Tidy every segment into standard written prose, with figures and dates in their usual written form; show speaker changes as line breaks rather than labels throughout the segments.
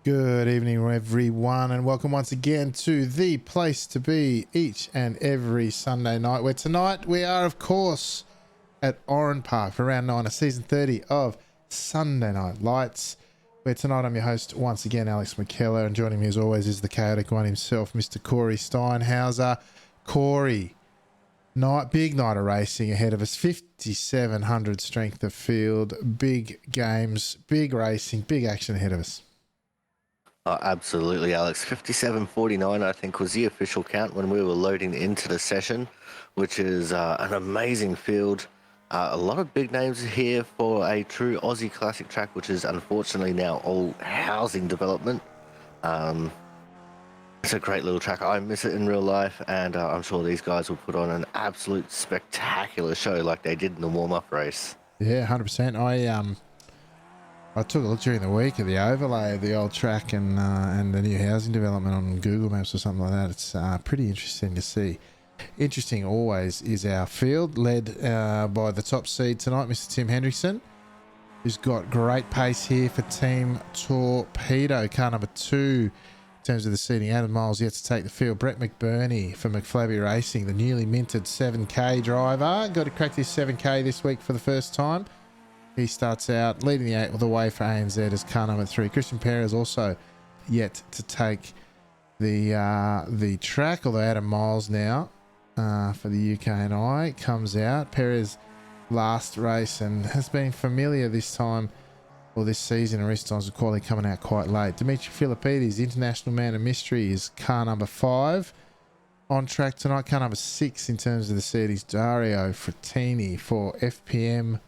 Good evening, everyone, and welcome once again to the place to be each and every Sunday night, where tonight we are, of course, at Oran Park for round 9 of season 30 of Sunday Night Lights, where tonight I'm your host once again, Alex McKellar, and joining me as always is the chaotic one himself, Mr. Corey Steinhauser. Corey, big night of racing ahead of us, 5,700 strength of field, big games, big racing, big action ahead of us.
Oh, absolutely, Alex. 57.49, I think, was the official count when we were loading into the session, which is an amazing field. A lot of big names here for a true Aussie classic track, which is unfortunately now all housing development. It's a great little track. I miss it in real life, and I'm sure these guys will put on an absolute spectacular show like they did in the warm-up race.
Yeah, 100%. I took a look during the week at the overlay of the old track and the new housing development on Google Maps or something like that. It's pretty interesting to see. Interesting always is our field, led by the top seed tonight, Mr. Tim Hendrickson, who's got great pace here for Team Torpedo, car number 2 in terms of the seeding. Adam Miles yet to take the field. Brett McBurney for McFlabby Racing, the newly minted 7K driver, got to crack this 7K this week for the first time. He starts out leading the way for ANZ as car number 3. Christian Perez also yet to take the track, although Adam Miles now for the UK&I comes out. Perez last race and has been familiar this time, or this season in recent times, with quality coming out quite late. Dimitri Filippides, International Man of Mystery, is car number 5 on track tonight. Car number 6 in terms of the series, Dario Frattini for FPM.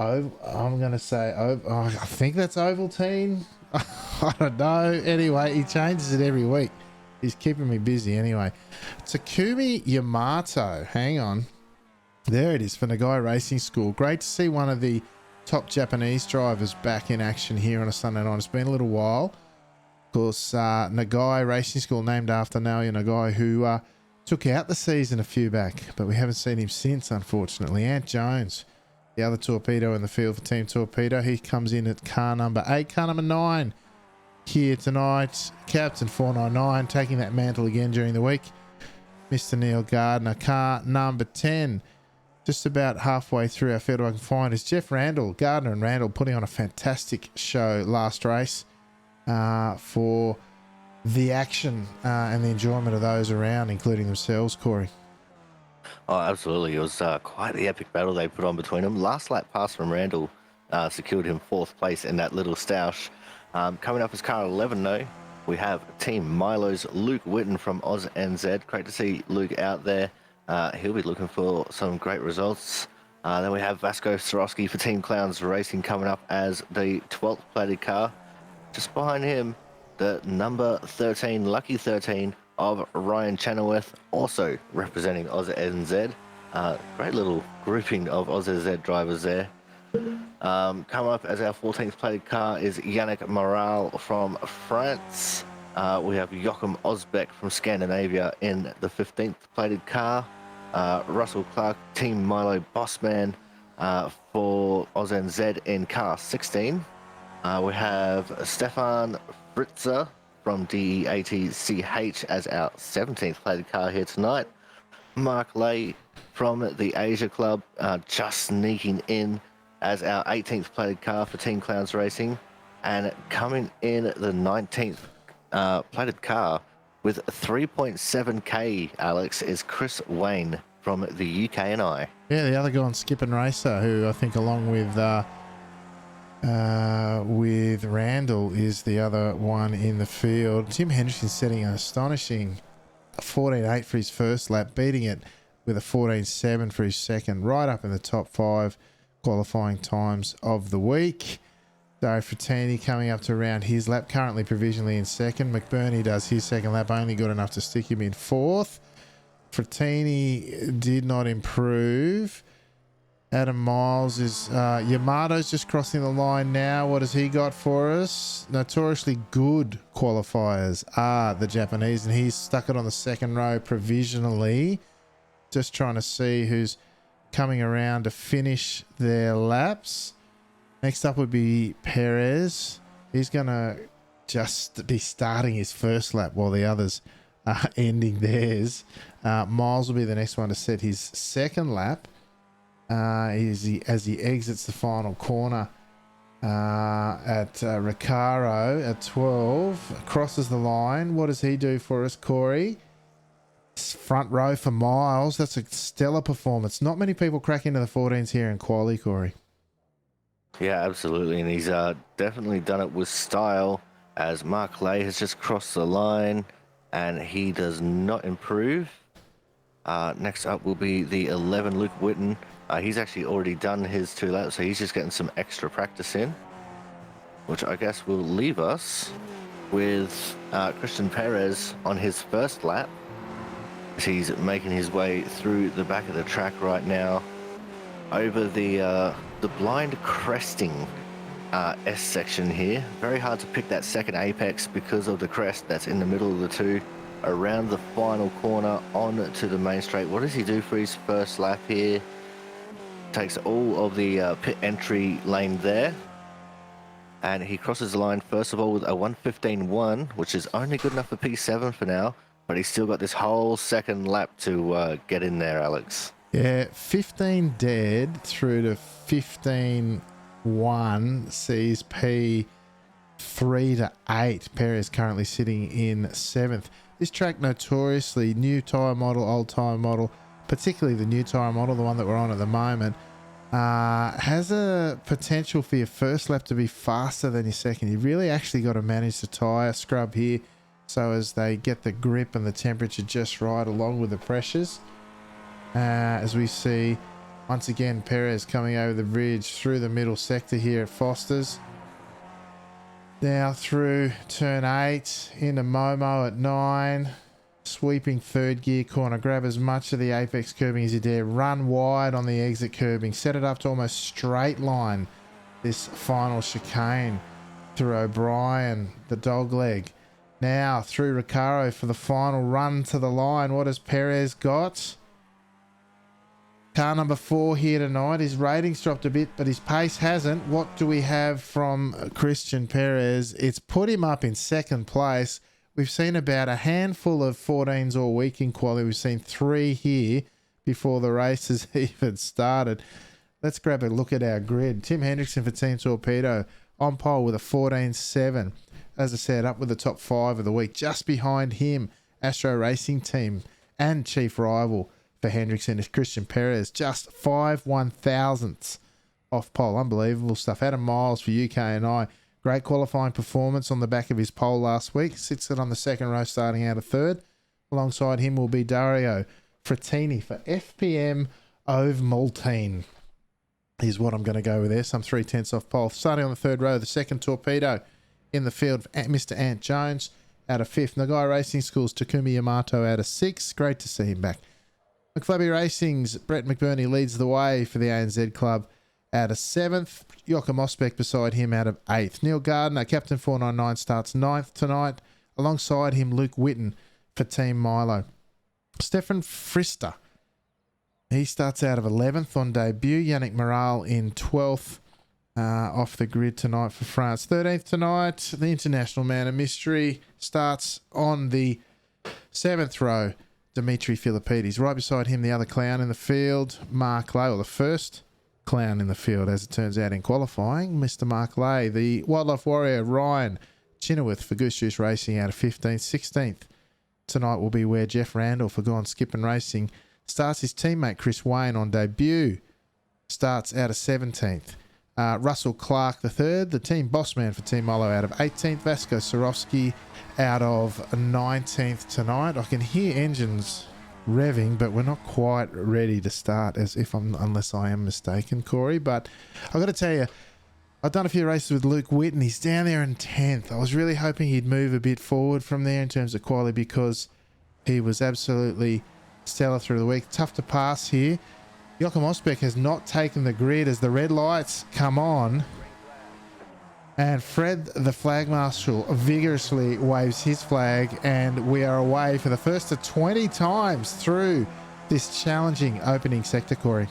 I'm going to say, I think that's Ovaltine. I don't know. Anyway, he changes it every week. He's keeping me busy anyway. Takumi Yamato. Hang on. There it is for Nagai Racing School. Great to see one of the top Japanese drivers back in action here on a Sunday night. It's been a little while. Of course, Nagai Racing School, named after Naoya Nagai, who took out the season a few back, but we haven't seen him since, unfortunately. Ant Jones, the other torpedo in the field for Team Torpedo. He comes in at car number 8. Car number 9 here tonight. Captain 499 taking that mantle again during the week. Mr. Neil Gardner. Car number 10. Just about halfway through our field I can find is Jeff Randall. Gardner and Randall putting on a fantastic show last race for the action and the enjoyment of those around, including themselves, Corey.
Oh, absolutely. It was quite the epic battle they put on between them. Last lap pass from Randall secured him 4th place in that little stoush. Coming up as car 11, though, we have Team Milo's Luke Witten from Oz NZ. Great to see Luke out there. He'll be looking for some great results. Then we have Vasco Sorosky for Team Clowns Racing coming up as the 12th plated car. Just behind him, the number 13, Lucky 13, of Ryan Chenoweth, also representing Oz NZ. Great little grouping of Oz NZ drivers there. Coming up as our 14th plated car is Yannick Morale from France. We have Joachim Osbeck from Scandinavia in the 15th plated car. Russell Clark, Team Milo Bossman for Oz NZ in car 16. We have Stefan Fritzer from DEATCH as our 17th plated car here tonight. Mark Lay from the Asia Club just sneaking in as our 18th plated car for Team Clowns Racing. And coming in the 19th plated car with 3.7k, Alex, is Chris Wayne from the UK&I.
Yeah, the other guy on Skip and Racer, who I think along with Randall is the other one in the field. Tim Henderson setting an astonishing 14.8 for his first lap, beating it with a 14.7 for his second, right up in the top 5 qualifying times of the week. Dario Frattini coming up to round his lap, currently provisionally in second. McBurney does his second lap, only good enough to stick him in 4th. Frattini did not improve. Adam Miles is Yamato's just crossing the line now. What has he got for us? Notoriously good qualifiers are the Japanese, and he's stuck it on the second row provisionally. Just trying to see who's coming around to finish their laps. Next up would be Perez. He's going to just be starting his first lap while the others are ending theirs. Miles will be the next one to set his second lap as he exits the final corner at Recaro at 12. Crosses the line. What does he do for us, Corey? Front row for Miles. That's a stellar performance. Not many people crack into the 14s here in quali, Corey.
Yeah, absolutely. And he's definitely done it with style, as Mark Lay has just crossed the line and he does not improve. Next up will be the 11, Luke Whitten. He's actually already done his 2 laps, so he's just getting some extra practice in, which I guess will leave us with Christian Perez on his first lap. He's making his way through the back of the track right now over the blind cresting S section here. Very hard to pick that second apex because of the crest that's in the middle of the two. Around the final corner on to the main straight. What does he do for his first lap here? Takes all of the pit entry lane there, and he crosses the line first of all with a 1:15.1, which is only good enough for P7 for now. But he's still got this whole second lap to get in there, Alex.
Yeah, 15 dead through to 15.1 sees P3 to 8. Perez currently sitting in 7th. This track notoriously, new tyre model, old tyre model, particularly the new tyre model, the one that we're on at the moment, has a potential for your first lap to be faster than your second. You really actually got to manage the tyre scrub here, so as they get the grip and the temperature just right along with the pressures. As we see once again Perez coming over the bridge through the middle sector here at Foster's. Now through turn 8 into Momo at 9. Sweeping third gear corner. Grab as much of the apex curbing as you dare. Run wide on the exit curbing. Set it up to almost straight line this final chicane through O'Brien, the dog leg. Now through Recaro for the final run to the line. What has Perez got? Car number 4 here tonight. His rating's dropped a bit, but his pace hasn't. What do we have from Christian Perez? It's put him up in second place. We've seen about a handful of 14s all week in quali. We've seen 3 here before the race has even started. Let's grab a look at our grid. Tim Hendrickson for Team Torpedo on pole with a 14.7. As I said, up with the top 5 of the week. Just behind him, Astro Racing Team and chief rival for Hendrickson is Christian Perez. Just 5 1,000ths off pole. Unbelievable stuff. Adam Miles for UK&I. Great qualifying performance on the back of his pole last week. Sits it on the second row starting out of third. Alongside him will be Dario Frattini for FPM Ove Maltine. Is what I'm going to go with there. Some 3/10 off pole. Starting on the third row, the second Torpedo in the field, Mr. Ant Jones out of 5th. Nagai Racing School's Takumi Yamato out of 6th. Great to see him back. McFlurry Racing's Brett McBurney leads the way for the ANZ Club out of 7th. Joachim Osbeck beside him out of 8th. Neil Gardner, Captain 499, starts 9th tonight. Alongside him, Luke Whitten for Team Milo. Stefan Frister, he starts out of 11th on debut. Yannick Morale in 12th. Off the grid tonight for France. 13th tonight, the international man of mystery starts on the 7th row. Dimitri Philippides. Right beside him, the other clown in the field, Mark Lay, or the first clown in the field, as it turns out in qualifying, Mr. Mark Lay. The Wildlife Warrior, Ryan Chinnerworth for Goose Juice Racing out of 15th. 16th tonight will be where Jeff Randall for Gone Skippin' Racing starts. His teammate Chris Wayne on debut starts out of 17th. Russell Clark III, the team boss man for Team Molo, out of 18th. Vasco Sorowski out of 19th tonight. I can hear engines revving, but we're not quite ready to start, unless I am mistaken, Corey. But I've got to tell you, I've done a few races with Luke Whitten. He's down there in 10th. I was really hoping he'd move a bit forward from there in terms of quality, because he was absolutely stellar through the week. Tough to pass here. Joachim Osbeck has not taken the grid as the red lights come on, and Fred the flag marshal vigorously waves his flag, and we are away for the first of 20 times through this challenging opening sector, Corey.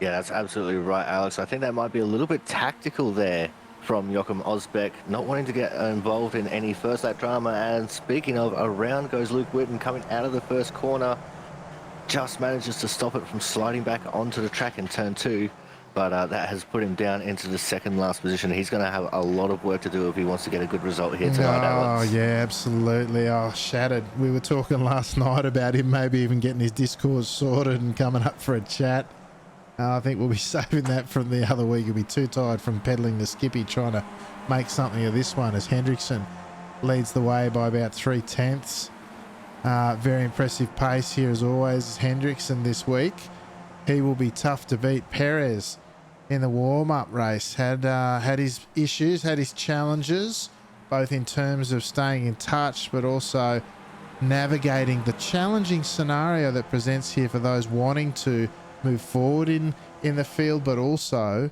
Yeah, that's absolutely right, Alex. I think that might be a little bit tactical there from Joachim Osbeck, not wanting to get involved in any first lap drama. And speaking of, around goes Luke Whitten coming out of the first corner. Just manages to stop it from sliding back onto the track in turn 2. But that has put him down into the second last position. He's going to have a lot of work to do if he wants to get a good result here tonight, Alex.
Oh, yeah, absolutely. Oh, shattered. We were talking last night about him maybe even getting his Discord sorted and coming up for a chat. I think we'll be saving that from the other week. He'll be too tired from peddling the Skippy trying to make something of this one as Hendrickson leads the way by about 3/10. Very impressive pace here as always, Hendrickson this week. He will be tough to beat. Perez in the warm-up race had his issues, had his challenges, both in terms of staying in touch but also navigating the challenging scenario that presents here for those wanting to move forward in the field, but also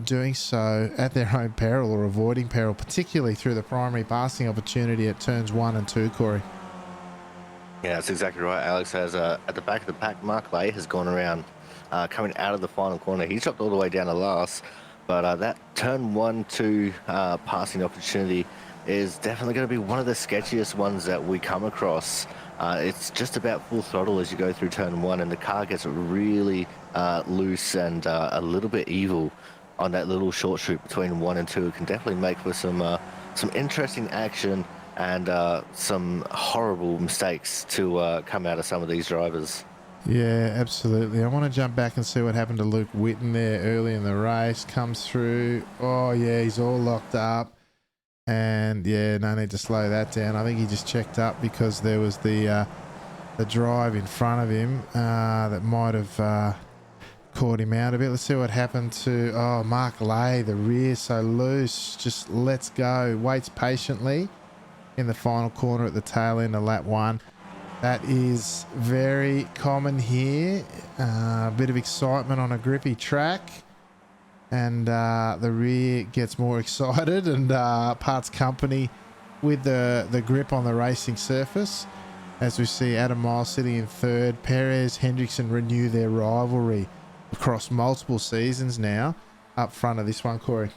doing so at their own peril or avoiding peril, particularly through the primary passing opportunity at turns 1 and 2, Corey.
Yeah, that's exactly right, Alex. As at the back of the pack, Mark Lay has gone around coming out of the final corner. He's dropped all the way down to last, but that turn 1-2 passing opportunity is definitely going to be one of the sketchiest ones that we come across. It's just about full throttle as you go through turn 1, and the car gets really loose and a little bit evil on that little short shoot between 1 and 2. It can definitely make for some interesting action and some horrible mistakes to come out of some of these drivers.
Yeah, absolutely. I want to jump back and see what happened to Luke Whitten there early in the race. Comes through. Oh, yeah, he's all locked up. And, yeah, no need to slow that down. I think he just checked up because there was the drive in front of him that might have caught him out a bit. Let's see what happened to, Mark Lay, the rear so loose. Just lets go. Waits patiently in the final corner at the tail end of lap 1. That is very common here. A bit of excitement on a grippy track, and the rear gets more excited and parts company with the grip on the racing surface. As we see Adam Miles sitting in third, Perez, Hendrickson renew their rivalry across multiple seasons now up front of this one, Corey.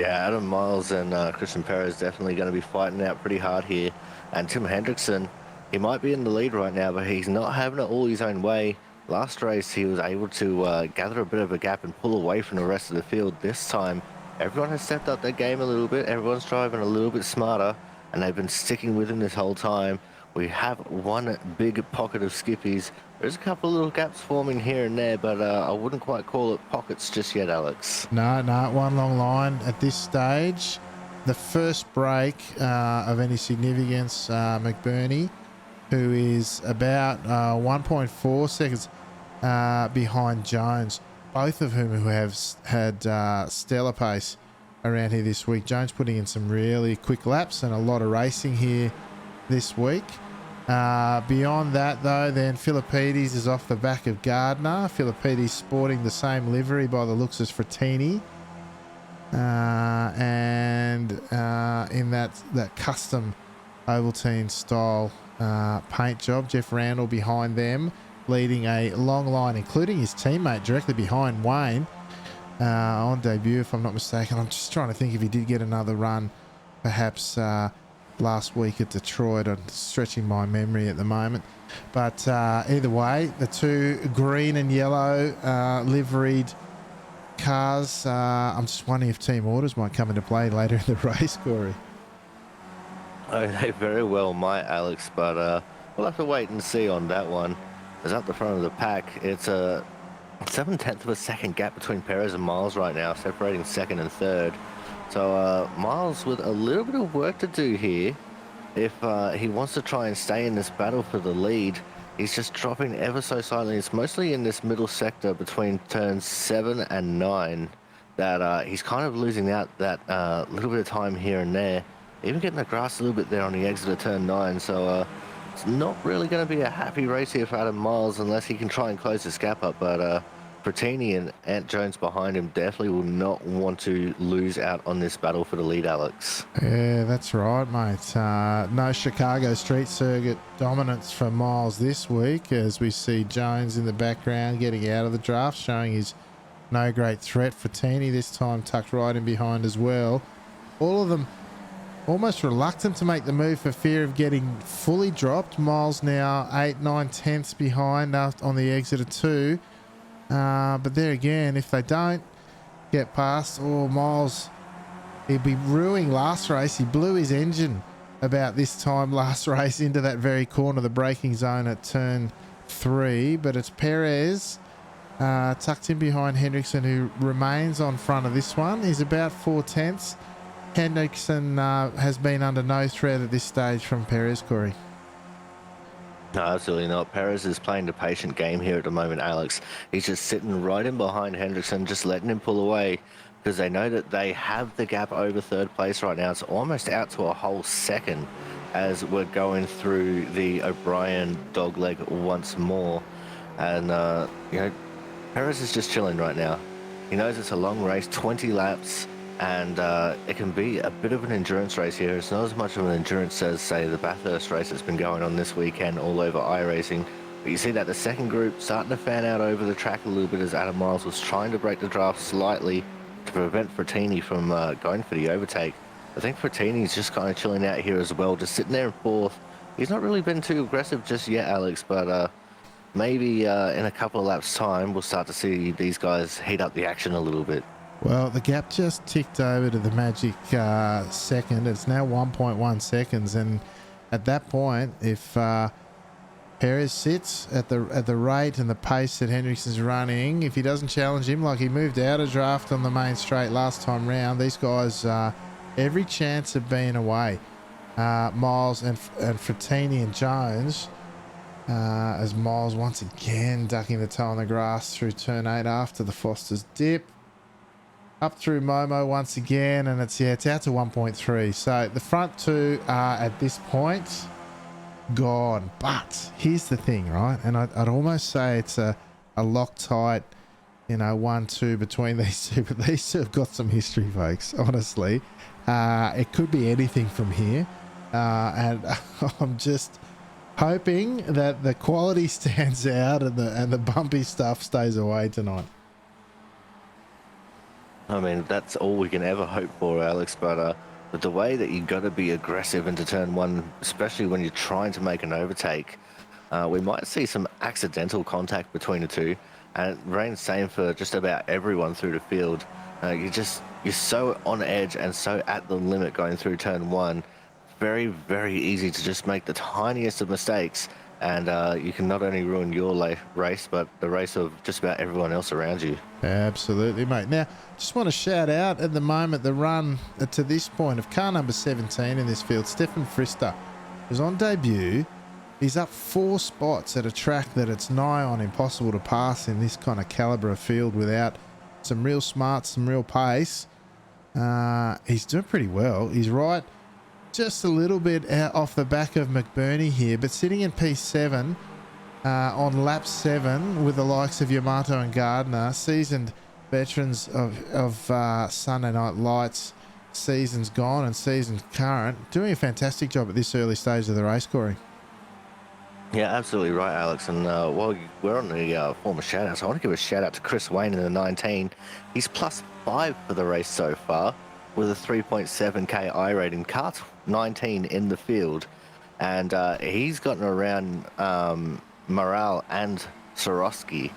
Yeah, Adam Miles and Christian Perez definitely going to be fighting out pretty hard here. And Tim Hendrickson, he might be in the lead right now, but he's not having it all his own way. Last race, he was able to gather a bit of a gap and pull away from the rest of the field. This time, everyone has stepped up their game a little bit. Everyone's driving a little bit smarter, and they've been sticking with him this whole time. We have one big pocket of skippies. There's a couple of little gaps forming here and there, but I wouldn't quite call it pockets just yet, Alex.
No, one long line at this stage. The first break of any significance, McBurney, who is about 1.4 seconds behind Jones, both of whom who have had stellar pace around here this week. Jones putting in some really quick laps and a lot of racing here this week. Beyond that, though, then Philippides is off the back of Gardner. Philippides sporting the same livery by the looks as Frattini. And in that custom Ovaltine style paint job. Jeff Randall behind them, leading a long line, including his teammate directly behind Wayne on debut, if I'm not mistaken. I'm just trying to think if he did get another run, perhaps last week at Detroit. I'm stretching my memory at the moment. But either way, the two green and yellow liveried cars, I'm just wondering if team orders might come into play later in the race, Corey.
Oh, they very well might, Alex, but we'll have to wait and see on that one. As up the front of the pack, it's a 7/10 of a second gap between Perez and Miles right now, separating second and third. So Miles with a little bit of work to do here. If he wants to try and stay in this battle for the lead, he's just dropping ever so slightly. It's mostly in this middle sector between turns 7 and 9 that he's kind of losing out that little bit of time here and there. Even getting the grass a little bit there on the exit of turn 9. So it's not really going to be a happy race here for Adam Miles unless he can try and close this gap up. But Frattini and Ant Jones behind him definitely will not want to lose out on this battle for the lead, Alex.
Yeah, that's right, mate. No Chicago street circuit dominance for Miles this week, as we see Jones in the background getting out of the draft, showing his no great threat. Frattini this time tucked right in behind as well. All of them almost reluctant to make the move for fear of getting fully dropped. Miles now 8, 9 tenths behind on the exit of 2. But there again, if they don't get past, Miles, he'd be ruining last race. He blew his engine about this time last race into that very corner, the braking zone at turn 3. But it's Perez tucked in behind Hendrickson, who remains on front of this one. He's about 4 tenths. Hendrickson has been under no threat at this stage from Perez, Corey.
No, absolutely not. Perez is playing the patient game here at the moment, Alex. He's just sitting right in behind Hendrickson, just letting him pull away, because they know that they have the gap over third place right now. It's almost out to a whole second as we're going through the O'Brien dogleg once more. And, Perez is just chilling right now. He knows it's a long race, 20 laps, and it can be a bit of an endurance race here. It's not as much of an endurance as, say, the Bathurst race that's been going on this weekend all over iRacing. But you see that the second group starting to fan out over the track a little bit as Adam Miles was trying to break the draft slightly to prevent Frattini from going for the overtake. I think Frattini's just kind of chilling out here as well, just sitting there in fourth. He's not really been too aggressive just yet, Alex, but maybe in a couple of laps' time, we'll start to see these guys heat up the action a little bit.
Well, the gap just ticked over to the magic second. It's now 1.1 seconds, and at that point, if Perez sits at the rate and the pace that Hendrickson's running, if he doesn't challenge him like he moved out of draft on the main straight last time round, these guys every chance of being away. Miles and Frattini and Jones, as Miles once again ducking the toe on the grass through turn 8 after the Foster's dip. Up through Momo once again, and it's out to 1.3. So the front two are at this point gone. But here's the thing, right? And I'd almost say it's a Loctite, 1-2 between these two, but these two have got some history, folks. Honestly, it could be anything from here, and I'm just hoping that the quality stands out and the bumpy stuff stays away tonight.
I mean, that's all we can ever hope for, Alex, but the way that you got to be aggressive into turn 1, especially when you're trying to make an overtake, we might see some accidental contact between the two, and it reigns same for just about everyone through the field. You're so on edge and so at the limit going through turn 1. Very, very easy to just make the tiniest of mistakes, and you can not only ruin your race, but the race of just about everyone else around you.
Absolutely, mate. Now, just want to shout out at the moment the run to this point of car number 17 in this field, Stefan Frister, is on debut. He's up 4 spots at a track that it's nigh on impossible to pass in this kind of calibre of field without some real smarts, some real pace. He's doing pretty well. He's right just a little bit out off the back of McBurney here, but sitting in P7 on lap 7 with the likes of Yamato and Gardner, seasoned veterans of Sunday Night Lights, seasons gone and seasons current, doing a fantastic job at this early stage of the race, Corey.
Yeah, absolutely right, Alex. And while we're on the former shout-outs, I want to give a shout-out to Chris Wayne in the 19. He's +5 for the race so far, with a 3.7k I rating, car 19 in the field, and he's gotten around Morale and Sorosky,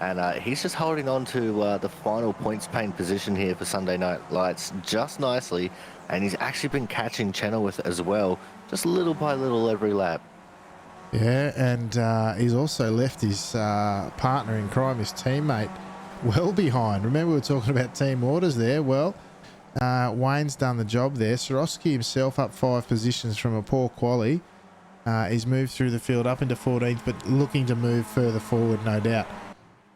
and he's just holding on to the final points pain position here for Sunday Night Lights just nicely, and he's actually been catching Chenoweth as well, just little by little every lap.
Yeah, and he's also left his partner in crime, his teammate, well behind. Remember, we were talking about team orders there. Well, Wayne's done the job there. Sorosky himself up 5 positions from a poor quali. He's moved through the field up into 14th, but looking to move further forward, no doubt.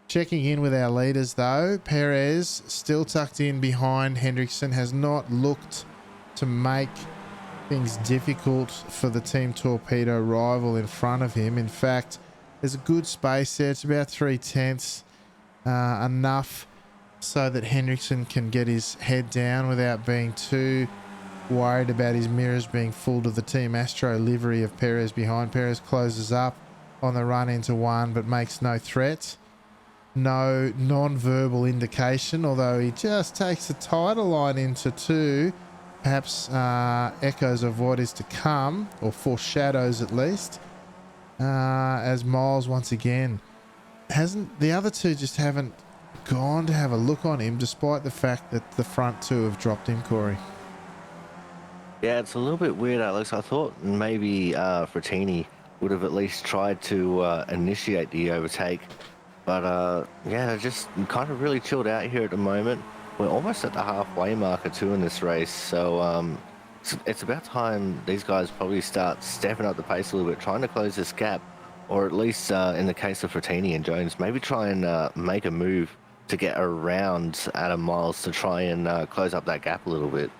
Checking in with our leaders, though. Perez, still tucked in behind Hendrickson, has not looked to make things difficult for the Team Torpedo rival in front of him. In fact, there's a good space there. It's about 3 tenths, enough so that Hendrickson can get his head down without being too worried about his mirrors being full to the Team Astro livery of Perez behind. Perez closes up on the run into 1, but makes no threat. no non-verbal indication, although he just takes the tighter line into two, perhaps echoes of what is to come, or foreshadows at least, as Miles once again the other two just haven't gone to have a look on him, despite the fact that the front two have dropped him, Corey.
Yeah, it's a little bit weird, Alex. I thought maybe Frattini would have at least tried to initiate the overtake. But yeah, just kind of really chilled out here at the moment. We're almost at the halfway marker too in this race. So it's about time these guys probably start stepping up the pace a little bit, trying to close this gap. Or at least in the case of Frattini and Jones, maybe try and make a move to get around Adam Miles to try and close up that gap a little bit.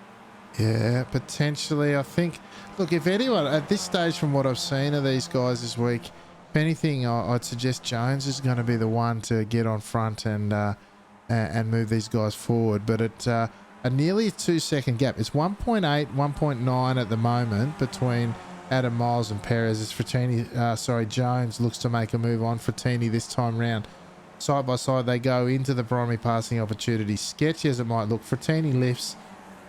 Yeah, potentially. I think, look, if anyone at this stage, from what I've seen of these guys this week, if anything, I'd suggest Jones is going to be the one to get on front and move these guys forward. But at a nearly 2 second gap, it's 1.8, 1.9 at the moment between Adam Miles and Perez. As Jones looks to make a move on Frattini this time round. Side by side, they go into the primary passing opportunity. Sketchy as it might look, Frattini lifts,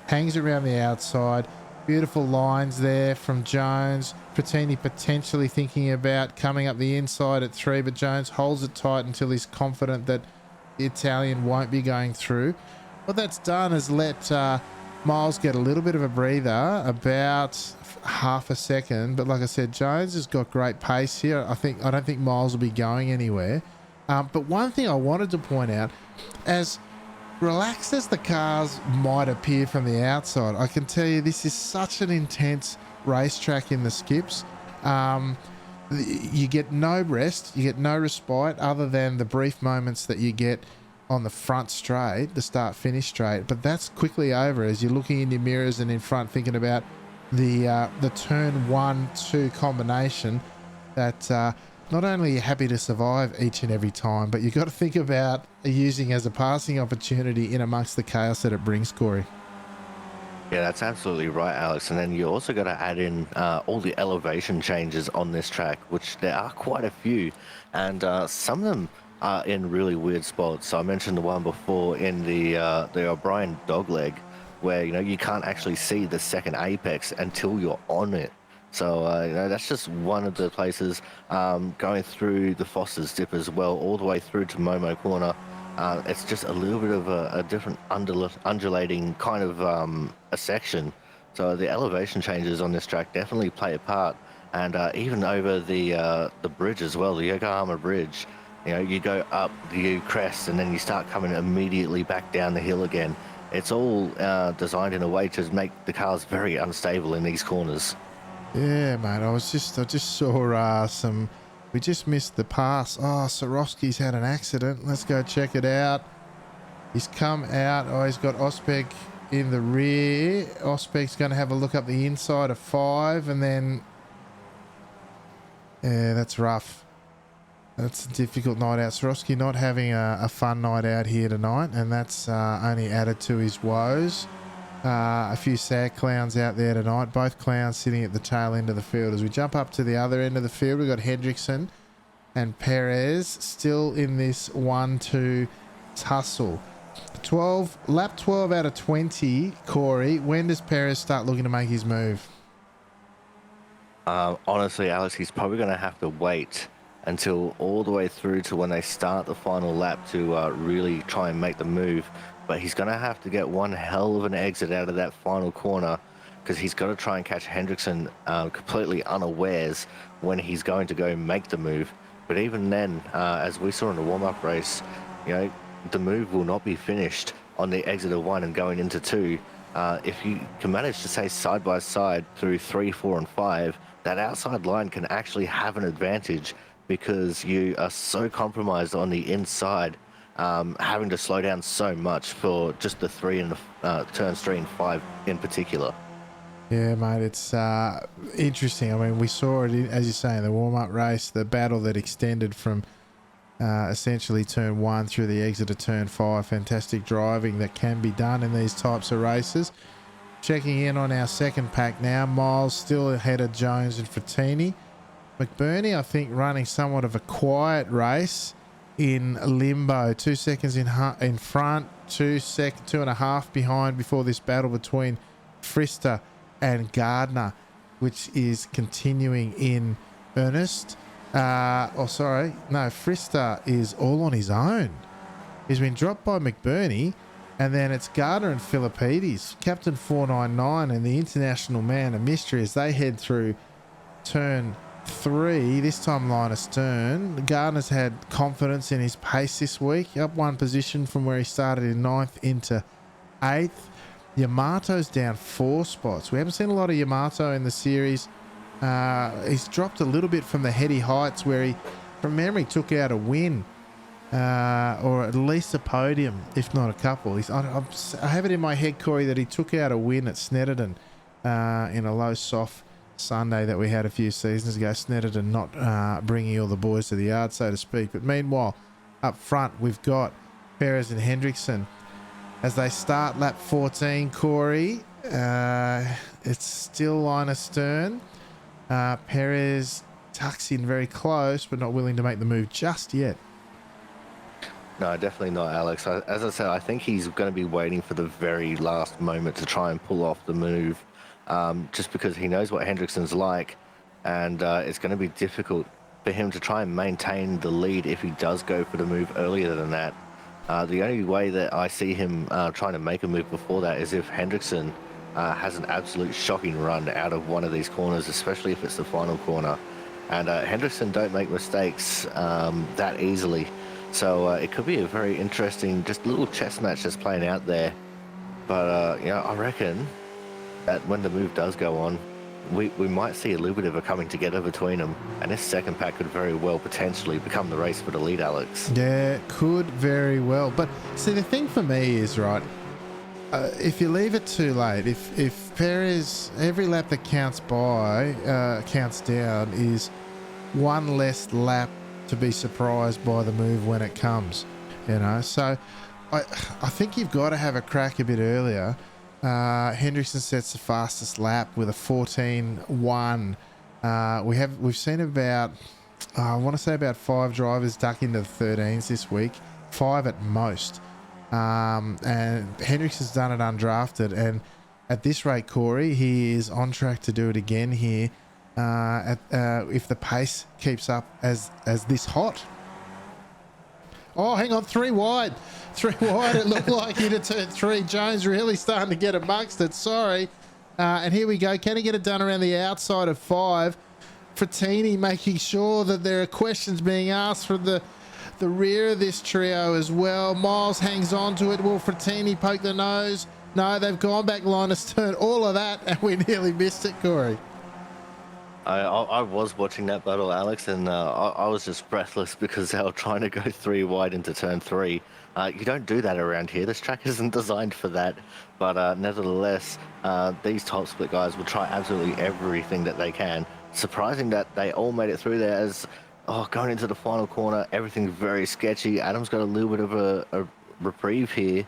hangs around the outside. Beautiful lines there from Jones. Frattini potentially thinking about coming up the inside at 3, but Jones holds it tight until he's confident that the Italian won't be going through. What that's done is let Miles get a little bit of a breather, about half a second. But like I said, Jones has got great pace here. I don't think Miles will be going anywhere. But one thing I wanted to point out, as relaxed as the cars might appear from the outside, I can tell you this is such an intense racetrack in the skips. You get no rest, you get no respite other than the brief moments that you get on the front straight, the start-finish straight, but that's quickly over as you're looking in your mirrors and in front thinking about the turn 1-2 combination that not only are you happy to survive each and every time, but you've got to think about using as a passing opportunity in amongst the chaos that it brings, Corey.
Yeah, that's absolutely right, Alex. And then you also got to add in all the elevation changes on this track, which there are quite a few. And some of them are in really weird spots. So I mentioned the one before in the O'Brien dogleg, where, you can't actually see the second apex until you're on it. So, that's just one of the places. Going through the Foster's dip as well, all the way through to Momo Corner. It's just a little bit of a different undulating kind of a section. So the elevation changes on this track definitely play a part. And even over the bridge as well, the Yokohama Bridge, you go up, you crest, and then you start coming immediately back down the hill again. It's all designed in a way to make the cars very unstable in these corners.
Yeah, mate. I just saw we just missed the pass. Oh, Sorowski's had an accident. Let's go check it out. He's come out. Oh, he's got Ospeg in the rear. Ospeg's going to have a look up the inside of 5, and then yeah, that's rough. That's a difficult night out. Sorowski not having a fun night out here tonight, and that's only added to his woes. A few sad clowns out there tonight. Both clowns sitting at the tail end of the field. As we jump up to the other end of the field, we've got Hendrickson and Perez still in this 1-2 tussle. Lap 12 out of 20, Corey. When does Perez start looking to make his move?
Honestly, Alex, he's probably going to have to wait until all the way through to when they start the final lap to really try and make the move. But he's going to have to get one hell of an exit out of that final corner, because he's got to try and catch Hendrickson completely unawares when he's going to go make the move. But even then, as we saw in the warm-up race, the move will not be finished on the exit of 1 and going into 2. If you can manage to stay side by side through 3, 4, and 5, that outside line can actually have an advantage, because you are so compromised on the inside, having to slow down so much for just the 3 and turns 3 and 5 in particular.
Yeah, mate, it's interesting. I mean, we saw it, as you say, in the warm-up race, the battle that extended from essentially turn 1 through the exit of turn 5. Fantastic driving that can be done in these types of races. Checking in on our second pack now. Miles still ahead of Jones and Frattini. McBurney, I think, running somewhat of a quiet race. in limbo. 2 seconds in front, 2.5 behind before this battle between Frister and Gardner, which is continuing in earnest. Frister is all on his own. He's been dropped by McBurney, and then it's Gardner and Philippides, Captain 499 and the international man of mystery as they head through turn 3. This time line astern. Gardner's had confidence in his pace this week, up 1 position from where he started in 9th into 8th. Yamato's down 4 spots. We haven't seen a lot of Yamato in the series. He's dropped a little bit from the heady heights where he, from memory, took out a win, or at least a podium, if not a couple. I have it in my head, Corey, that he took out a win at Snetterton in a low soft Sunday that we had a few seasons ago. Snetterton not bringing all the boys to the yard, so to speak. But meanwhile, up front, we've got Perez and Hendrickson as they start lap 14, Corey. It's still line astern. Perez tucks in very close, but not willing to make the move just yet.
No, definitely not, Alex. As I said, I think he's going to be waiting for the very last moment to try and pull off the move, just because he knows what Hendrickson's like, and it's going to be difficult for him to try and maintain the lead if he does go for the move earlier than that. The only way that I see him trying to make a move before that is if Hendrickson has an absolute shocking run out of one of these corners, especially if it's the final corner. And Hendrickson don't make mistakes that easily. So it could be a very interesting, just little chess match that's playing out there. But, I reckon that when the move does go on, we might see a little bit of a coming together between them. And this second pack could very well potentially become the race for the lead, Alex.
Yeah, could very well. But see, the thing for me is, right, if you leave it too late, if Perez, every lap that counts down is one less lap to be surprised by the move when it comes, so I think you've got to have a crack a bit earlier. Hendrickson sets the fastest lap with a 14.1. We've seen about, I want to say about 5 drivers duck into the 13s this week, 5 at most. And Hendrickson's done it undrafted, and at this rate, Corey, he is on track to do it again here. If the pace keeps up as this hot. Oh, hang on, 3 wide. 3 wide, it looked like into turn 3. Jones really starting to get amongst it. Sorry. And here we go. Can he get it done around the outside of 5? Frattini making sure that there are questions being asked from the rear of this trio as well. Miles hangs on to it. Will Frattini poke the nose? No, they've gone back line astern. All of that, and we nearly missed it, Corey.
I was watching that battle, Alex, and I was just breathless because they were trying to go 3 wide into turn 3. You don't do that around here. This track isn't designed for that. But nevertheless, these top split guys will try absolutely everything that they can. Surprising that they all made it through there as, going into the final corner, everything's very sketchy. Adam's got a little bit of a reprieve here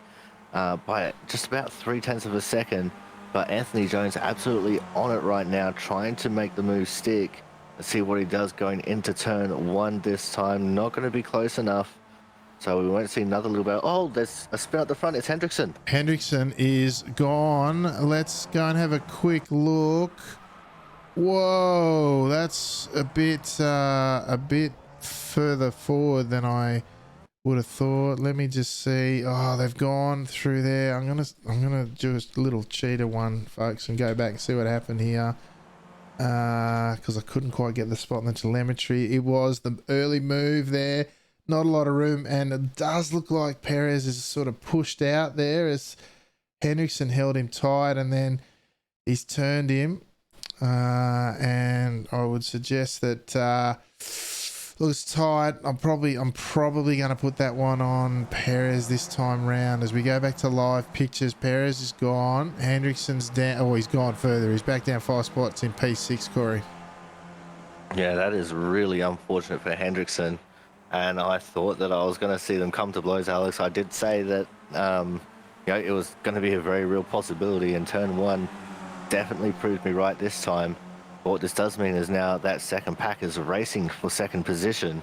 by just about 0.3 of a second. But Anthony Jones absolutely on it right now, trying to make the move stick. Let's see what he does going into turn 1 this time. Not going to be close enough. So we won't see another little bit. Oh, there's a spin at the front. It's Hendrickson.
Hendrickson is gone. Let's go and have a quick look. Whoa, that's a bit further forward than I would have thought. Let me just see. Oh, they've gone through there. I'm gonna do a little cheater one, folks, and go back and see what happened here. Because I couldn't quite get the spot in the telemetry. It was the early move there. Not a lot of room, and it does look like Perez is sort of pushed out there as Hendrickson held him tight, and then he's turned him. And I would suggest that looks tight. I'm probably going to put that one on Perez this time round. As we go back to live pictures, Perez is gone. Hendrickson's down. Oh, he's gone further. He's back down 5 spots in P6, Corey.
Yeah, that is really unfortunate for Hendrickson. And I thought that I was going to see them come to blows, Alex. I did say that it was going to be a very real possibility, and turn 1 definitely proved me right this time. But what this does mean is now that second pack is racing for second position.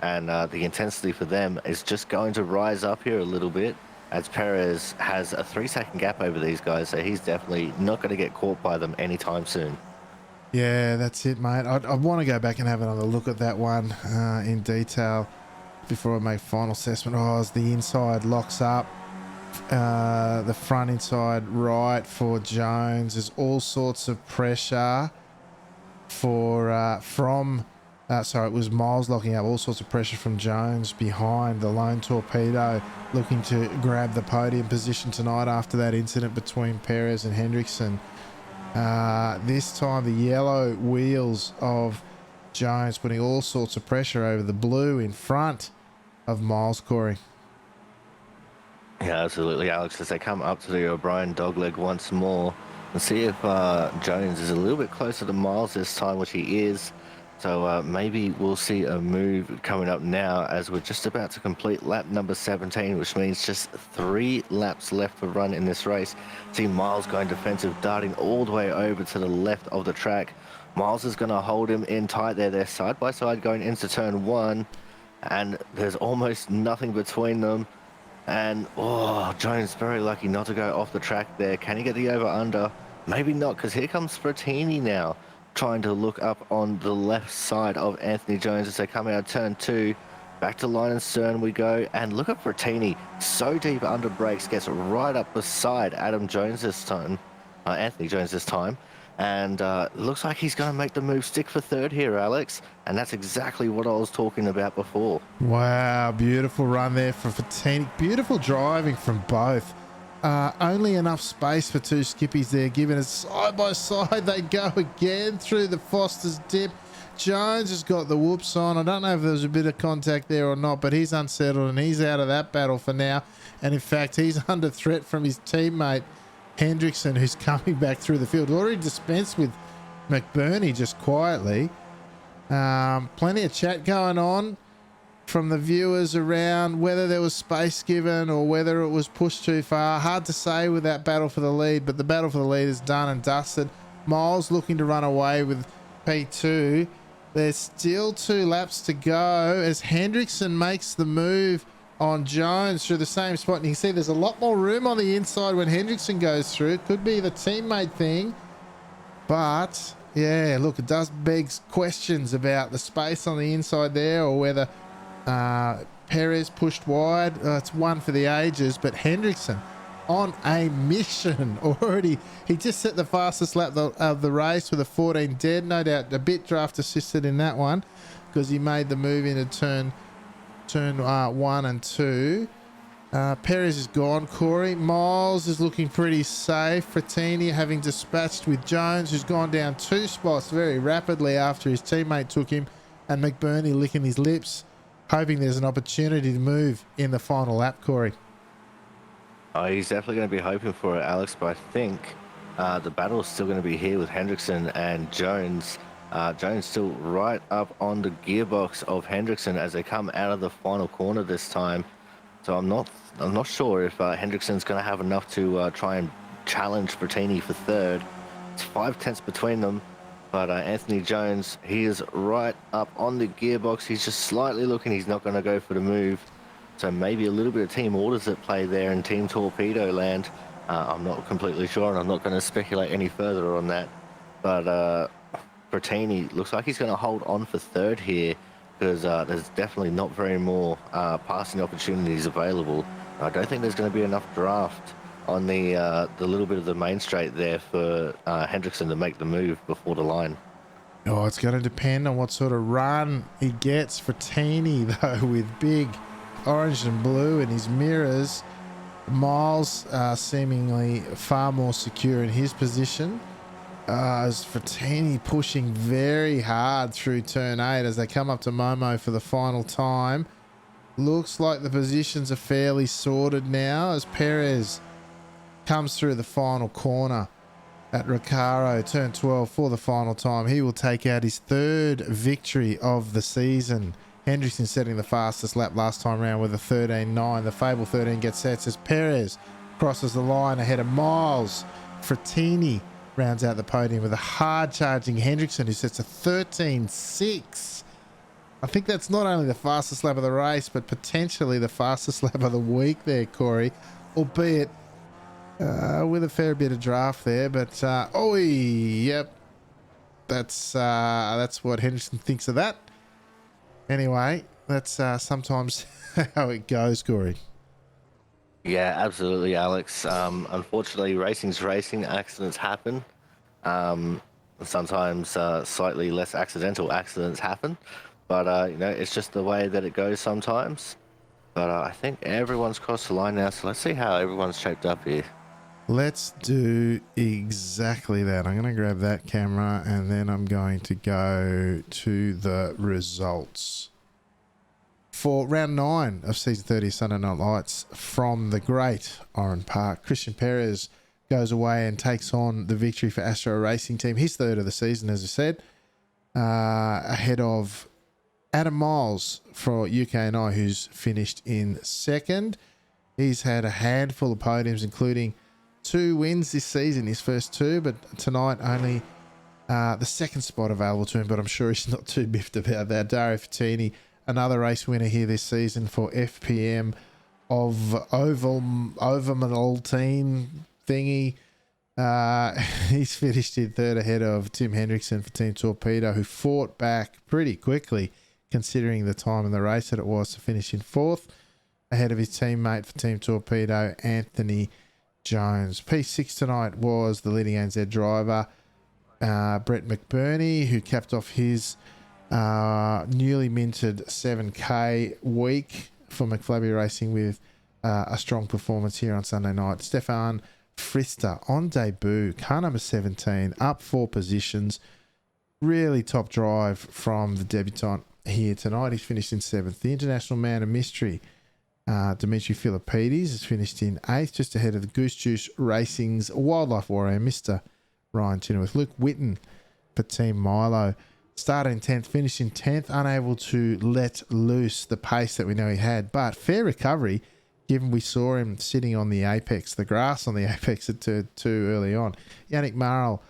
and the intensity for them is just going to rise up here a little bit as Perez has a 3-second gap over these guys, so he's definitely not going to get caught by them anytime soon.
Yeah, that's it, mate. I want to go back and have another look at that one in detail before I make final assessment. Oh, as the inside locks up, the front inside right for Jones. There's all sorts of pressure for it was Miles locking up, all sorts of pressure from Jones behind the lone torpedo, looking to grab the podium position tonight after that incident between Perez and Hendrickson. This time the yellow wheels of Jones putting all sorts of pressure over the blue in front of Miles, Corey.
Yeah, absolutely, Alex, as they come up to the O'Brien dogleg once more and see if Jones is a little bit closer to Miles this time, which he is. So maybe we'll see a move coming up now as we're just about to complete lap number 17, which means just 3 laps left to run in this race. See Miles going defensive, darting all the way over to the left of the track. Miles is going to hold him in tight there. They're side by side going into turn 1, and there's almost nothing between them. And, oh, Jones very lucky not to go off the track there. Can he get the over-under? Maybe not, because here comes Frattini now, trying to look up on the left side of Anthony Jones as they come out of turn 2. Back to line and stern we go. And look at Frattini, so deep under brakes, gets right up beside Adam Jones this time, Anthony Jones this time. And looks like he's going to make the move stick for third here, Alex. And that's exactly what I was talking about before.
Wow, beautiful run there from Frattini. Beautiful driving from both. Only enough space for 2 skippies there, giving us side by side. They go again through the Foster's dip. Jones has got the whoops on. I don't know if there was a bit of contact there or not, but he's unsettled and he's out of that battle for now. And in fact, he's under threat from his teammate Hendrickson, who's coming back through the field. Already dispensed with McBurney just quietly. Plenty of chat going on from the viewers around whether there was space given or whether it was pushed too far. Hard to say with that battle for the lead, but the battle for the lead is done and dusted. Miles looking to run away with P2. There's still 2 laps to go as Hendrickson makes the move on Jones through the same spot. And you can see there's a lot more room on the inside when Hendrickson goes through. It could be the teammate thing, but yeah, look, it does beg questions about the space on the inside there or whether Perez pushed wide. It's one for the ages, but Hendrickson on a mission already. He just set the fastest lap of the race with a 14 dead. No doubt a bit draft assisted in that one because he made the move into turn 1 and 2. Perez is gone, Corey. Miles is looking pretty safe. Frattini having dispatched with Jones, who's gone down 2 spots very rapidly after his teammate took him, and McBurney licking his lips, hoping there's an opportunity to move in the final lap, Corey.
Oh, he's definitely going to be hoping for it, Alex, but I think the battle is still going to be here with Hendrickson and Jones. Jones still right up on the gearbox of Hendrickson as they come out of the final corner this time. So I'm not sure if Hendrickson's going to have enough to try and challenge Frattini for third. It's 5 tenths between them, but Anthony Jones, he is right up on the gearbox. He's just slightly looking. He's not going to go for the move. So maybe a little bit of team orders at play there in Team Torpedo land. I'm not completely sure, and I'm not going to speculate any further on that. But Frattini looks like he's going to hold on for third here because there's definitely not very more passing opportunities available. I don't think there's going to be enough draft on the little bit of the main straight there for Hendrickson to make the move before the line.
Oh, it's going to depend on what sort of run he gets. Frattini, though, with big orange and blue in his mirrors. Miles seemingly far more secure in his position. As Frattini pushing very hard through turn 8 as they come up to Momo for the final time. Looks like the positions are fairly sorted now as Perez comes through the final corner at Recaro, turn 12 for the final time. He will take out his 3rd victory of the season. Hendrickson setting the fastest lap last time round with a 13.9. The Fable 13 gets set as Perez crosses the line ahead of Miles. Frattini rounds out the podium with a hard charging Hendrickson who sets a 13.6. I think that's not only the fastest lap of the race, but potentially the fastest lap of the week there, Corey, albeit with a fair bit of draft there. But yep, that's what Henderson thinks of that. Anyway, that's sometimes how it goes, Corey.
Yeah, absolutely, Alex. Unfortunately, racing's racing. Accidents happen. Um, Sometimes slightly less accidental accidents happen, but it's just the way that it goes sometimes. But I think everyone's crossed the line now, so let's see how everyone's shaped up here.
Let's do exactly that. I'm going to grab that camera and then I'm going to go to the results for round 9 of season 30 Sunday Night Lights from the great Oran Park. Christian Perez goes away and takes on the victory for Astro Racing Team, his third of the season, as I said, ahead of Adam Miles for UKNI, who's finished in second. He's had a handful of podiums, including 2 wins this season, his first 2, but tonight only the second spot available to him, but I'm sure he's not too biffed about that. Dario Fattini, another race winner here this season for FPM of Overmaltine thingy. He's finished in third ahead of Tim Hendrickson for Team Torpedo, who fought back pretty quickly considering the time in the race that it was to finish in fourth, ahead of his teammate for Team Torpedo, Anthony Jones. P6 tonight was the leading ANZ driver, Brett McBurney, who capped off his newly minted 7K week for McFlabby Racing with a strong performance here on Sunday night. Stefan Frister on debut, car number 17, up 4 positions. Really top drive from the debutant here tonight. He's finished in 7th. The international man of mystery, Dimitri Philippides, has finished in 8th, just ahead of the Goose Juice Racing's wildlife warrior, Mr. Ryan Chenoweth. Luke Whitten for Team Milo, started in 10th, finished in 10th, unable to let loose the pace that we know he had, but fair recovery given we saw him sitting on the apex, the grass on the apex at too early on. Yannick Marl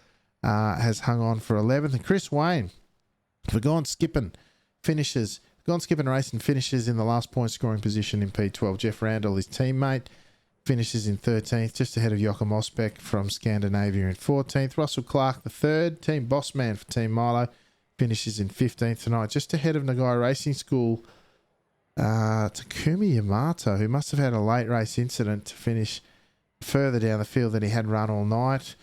has hung on for 11th, and Chris Wayne for Gone Skippin' Racing finishes in the last point scoring position in P12. Jeff Randall, his teammate, finishes in 13th, just ahead of Joachim Osbeck from Scandinavia in 14th. Russell Clark, the third, Team Bossman for Team Milo, finishes in 15th tonight, just ahead of Nagai Racing School, Takumi Yamato, who must have had a late race incident to finish further down the field than he had run all night.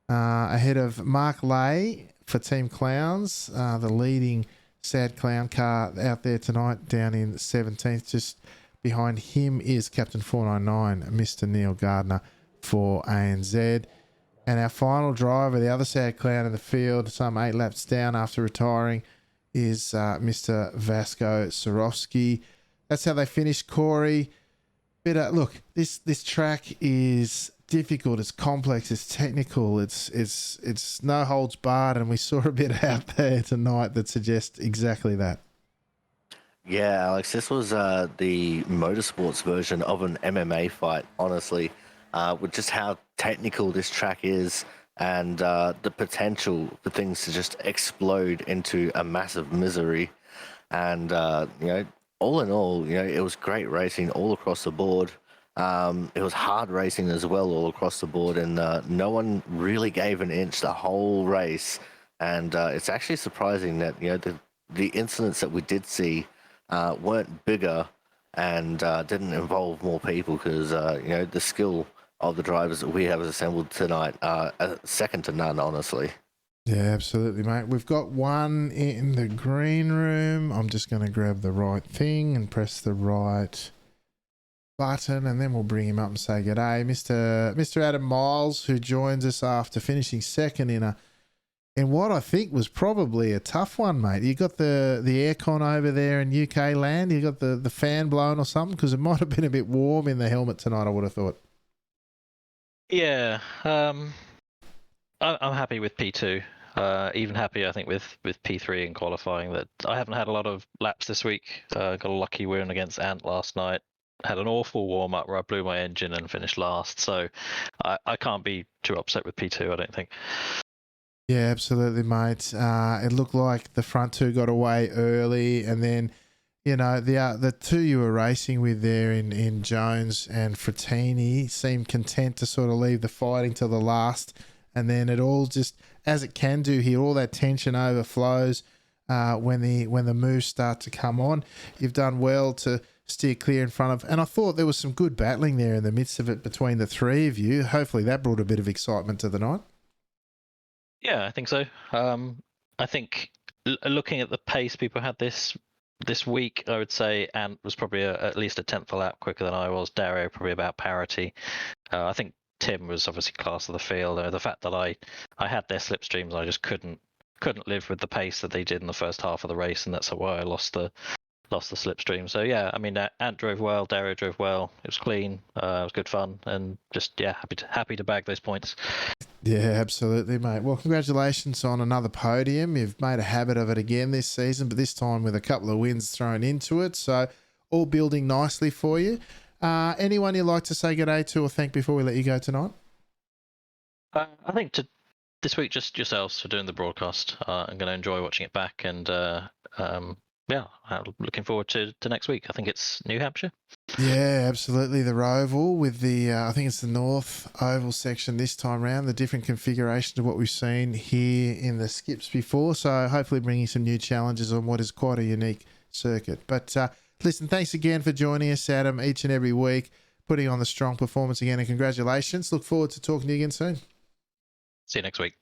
Ahead of Mark Lay for Team Clowns, the leading sad clown car out there tonight, down in 17th. Just behind him is Captain 499, Mr. Neil Gardner for ANZ. And our final driver, the other sad clown in the field, some 8 laps down after retiring, is Mr. Vasco Sorowski. That's how they finished, Corey. But look, this track is difficult, it's complex, it's technical, it's no holds barred, and we saw a bit out there tonight that suggests exactly that.
Yeah, Alex, this was the motorsports version of an MMA fight, honestly, with just how technical this track is and the potential for things to just explode into a massive misery. And, all in all, it was great racing all across the board. It was hard racing as well all across the board, and no one really gave an inch the whole race. And it's actually surprising that, the incidents that we did see weren't bigger and didn't involve more people because, the skill of the drivers that we have assembled tonight are second to none, honestly.
Yeah, absolutely, mate. We've got one in the green room. I'm just going to grab the right thing and press the right button, and then we'll bring him up and say good day. Mr. Adam Miles, who joins us after finishing second in what I think was probably a tough one, mate. You got the aircon over there in UK land. You got the fan blowing or something, because it might have been a bit warm in the helmet tonight, I would have thought.
Yeah, I'm happy with P2. Even happier, I think, with P3 in qualifying. That I haven't had a lot of laps this week. Got a lucky win against Ant last night. Had an awful warm up where I blew my engine and finished last. So I can't be too upset with P2, I don't think.
Yeah, absolutely, mate. It looked like the front two got away early, and then the two you were racing with there in Jones and Frattini seemed content to sort of leave the fighting till the last, and then it all just, as it can do here, all that tension overflows when the moves start to come on. You've done well to steer clear in front of, and I thought there was some good battling there in the midst of it between the three of you. Hopefully that brought a bit of excitement to the night.
Yeah, I think so. I think looking at the pace people had this week, I would say Ant was probably at least a tenth of a lap quicker than I was. Dario probably about parity. I think Tim was obviously class of the field. The fact that I had their slipstreams, I just couldn't live with the pace that they did in the first half of the race, and that's why I lost the slipstream. So yeah, I mean, Ant drove well, Dario drove well. It was clean, it was good fun, and just happy to bag those points.
Yeah, absolutely, mate. Well, congratulations on another podium. You've made a habit of it again this season, but this time with a couple of wins thrown into it. So all building nicely for you. Anyone you'd like to say good day to or thank before we let you go tonight?
I think this week, just yourselves for doing the broadcast. I'm going to enjoy watching it back, and yeah, I'm looking forward to next week. I think it's New Hampshire.
Yeah, absolutely. The Roval with the, I think it's the North Oval section this time round, the different configuration of what we've seen here in the skips before. So hopefully bringing some new challenges on what is quite a unique circuit. But listen, thanks again for joining us, Adam, each and every week, putting on the strong performance again, and congratulations. Look forward to talking to you again soon.
See you next week.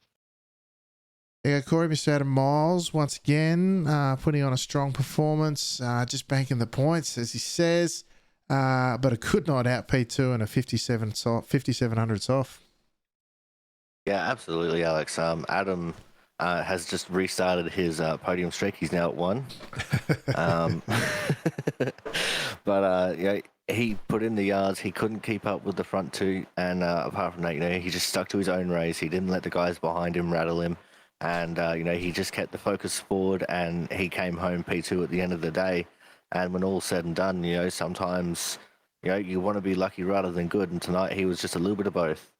Yeah, Corey, Mr. Adam Miles, once again, putting on a strong performance, just banking the points, as he says, but a good night out, P2 and a 5,700 soft.
Yeah, absolutely, Alex. Adam has just restarted his podium streak. He's now at 1. But yeah, he put in the yards. He couldn't keep up with the front two, and apart from that, he just stuck to his own race. He didn't let the guys behind him rattle him, and he just kept the focus forward, and he came home P2 at the end of the day. And when all's said and done, sometimes you want to be lucky rather than good, and tonight he was just a little bit of both.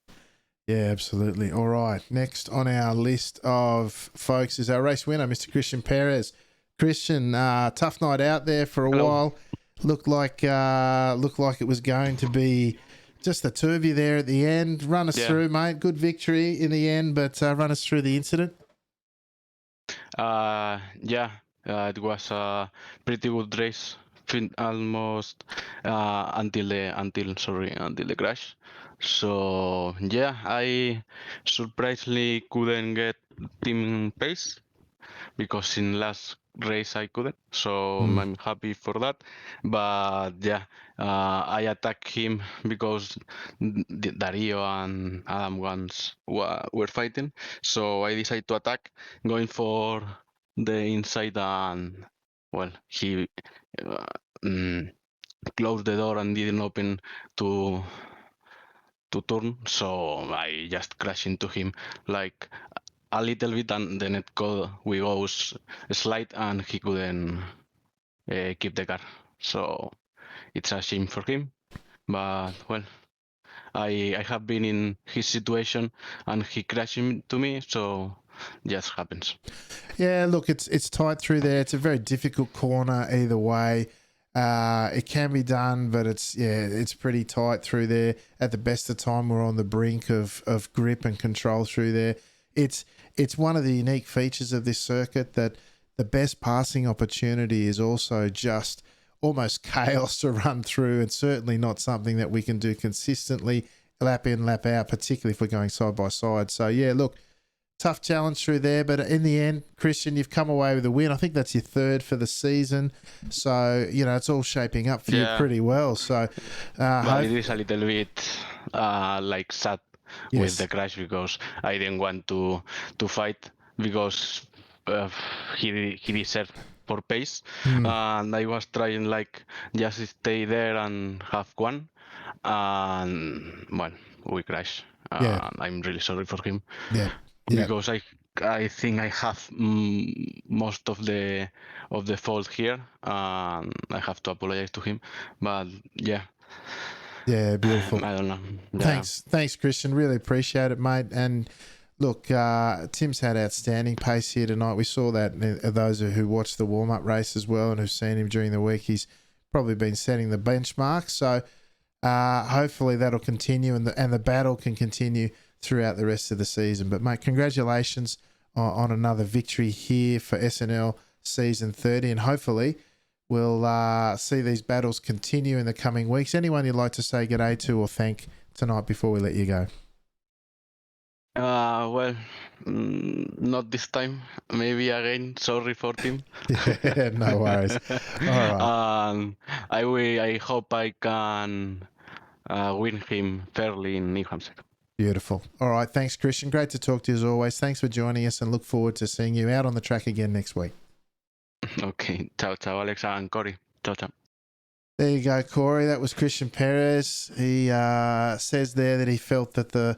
Yeah, absolutely. All right. Next on our list of folks is our race winner, Mr. Christian Perez. Christian, tough night out there for a while. Looked like it was going to be just the two of you there at the end. Run us through, mate. Good victory in the end, but run us through the incident.
It was a pretty good race. Almost until the crash. So yeah, I surprisingly couldn't get team pace because in last race I couldn't. So I'm happy for that. But yeah, I attacked him because Dario and Adam once were fighting. So I decided to attack, going for the inside, and well, he closed the door and didn't open to turn, so I just crashed into him like a little bit, and then we go slide, and he couldn't keep the car. So it's a shame for him, but well, I have been in his situation, and he crashed into me, so just happens.
Yeah, look, it's tight through there. It's a very difficult corner either way. It can be done, but it's pretty tight through there. At the best of time, we're on the brink of grip and control through there. It's one of the unique features of this circuit that the best passing opportunity is also just almost chaos to run through, and certainly not something that we can do consistently, lap in, lap out, particularly if we're going side by side. So yeah, look, tough challenge through there, but in the end, Christian, you've come away with a win. I think that's your third for the season. So, it's all shaping up for you pretty well. So,
but it is a little bit like sad with the crash, because I didn't want to fight, because he deserved for pace, and I was trying like just stay there and have one, and well, we crashed. I'm really sorry for him. Because I think I have most of the fault here, and I have to apologize to him. But yeah,
beautiful.
I don't know.
Yeah. Thanks, Christian. Really appreciate it, mate. And look, Tim's had outstanding pace here tonight. We saw that those who watched the warm-up race as well and who've seen him during the week, he's probably been setting the benchmark. So hopefully that'll continue and the battle can continue throughout the rest of the season. But, mate, congratulations on another victory here for SNL Season 30, and hopefully we'll see these battles continue in the coming weeks. Anyone you'd like to say g'day to or thank tonight before we let you go?
Well, not this time. Maybe again. Sorry for Tim.
Yeah, no worries. All right.
I hope I can win him fairly in New Hampshire.
Beautiful. All right. Thanks, Christian. Great to talk to you as always. Thanks for joining us and look forward to seeing you out on the track again next week.
Okay. Ciao, ciao, Alexa and Corey. Ciao, ciao.
There you go, Corey. That was Christian Perez. He says there that he felt that the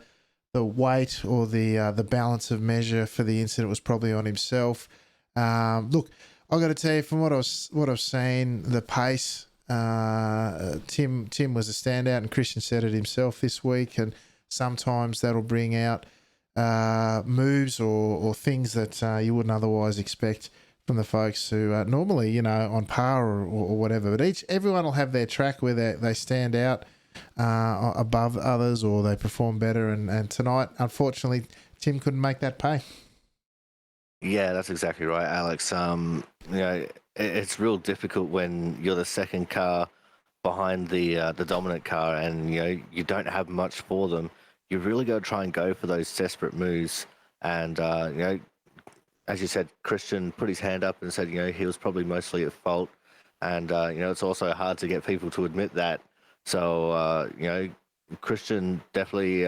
weight or the balance of measure for the incident was probably on himself. Look, I got to tell you, from what I've seen, the pace. Tim was a standout, and Christian said it himself this week. And sometimes that'll bring out moves or things that you wouldn't otherwise expect from the folks who normally, on par or whatever. But everyone will have their track where they stand out above others or they perform better. And tonight, unfortunately, Tim couldn't make that pay.
Yeah, that's exactly right, Alex. It's real difficult when you're the second car behind the dominant car, and you don't have much for them. You really got to try and go for those desperate moves. And as you said, Christian put his hand up and said, he was probably mostly at fault. And it's also hard to get people to admit that. So Christian definitely.